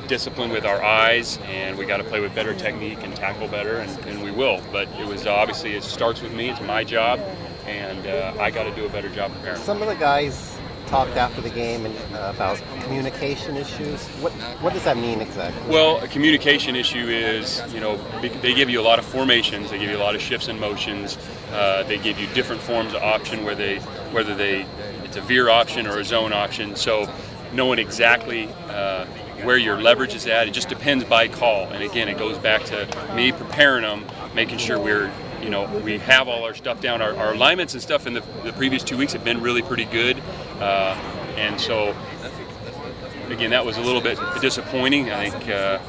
disciplined with our eyes, and we got to play with better technique and tackle better, and we will. But it was obviously, it starts with me. It's my job, and I got to do a better job preparing. Some of the guys talked after the game about communication issues. What does that mean exactly? Well, a communication issue is, they give you a lot of formations, they give you a lot of shifts and motions, they give you different forms of option whether it's a veer option or a zone option. So knowing exactly where your leverage is at, it just depends by call. And again, it goes back to me preparing them, making sure we have all our stuff down. Our alignments and stuff in the previous 2 weeks have been really pretty good. And so, again, that was a little bit disappointing. I think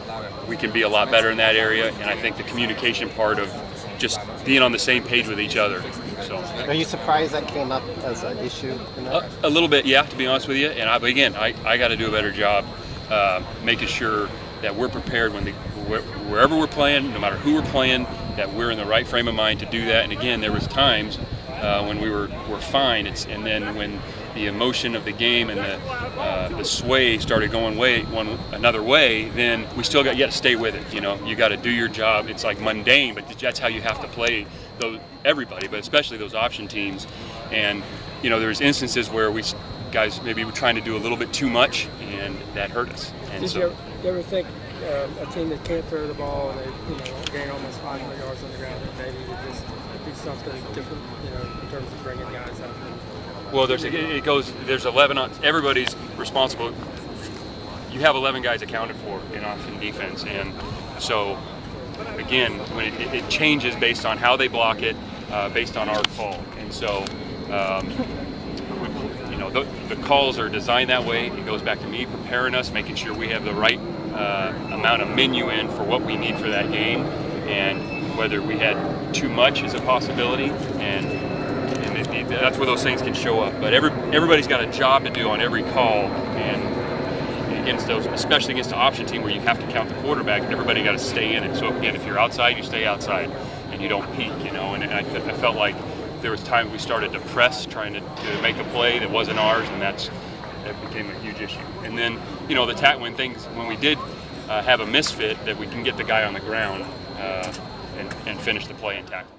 we can be a lot better in that area. And I think the communication part of just being on the same page with each other. So, are you surprised that came up as an issue? A little bit, yeah, to be honest with you. And I got to do a better job making sure that we're prepared wherever we're playing, no matter who we're playing, that we're in the right frame of mind to do that. And again, there was times when we were fine, and then when the emotion of the game and the sway started going another way, then we still got to stay with it. You got to do your job. It's like mundane, but that's how you have to play everybody, but especially those option teams. And there's instances where guys maybe were trying to do a little bit too much, and that hurt us. And Did you ever think a team that can't throw the ball and they gain almost 500 yards on the ground, that maybe would just do something different, in terms of bringing guys up? Well, there's 11 on. Everybody's responsible. You have 11 guys accounted for in option defense, and so again, when it changes based on how they block it, based on our call, and so the calls are designed that way. It goes back to me preparing us, making sure we have the right amount of menu in for what we need for that game, and whether we had too much is a possibility, and that's where those things can show up. But everybody's got a job to do on every call, and against those, especially against the option team where you have to count the quarterback, everybody got to stay in it. So again, if you're outside, you stay outside, and you don't peek. And I felt like there was times we started to press, trying to make a play that wasn't ours, and that became a huge issue. And then when we did have a misfit, that we can get the guy on the ground and finish the play and tackle.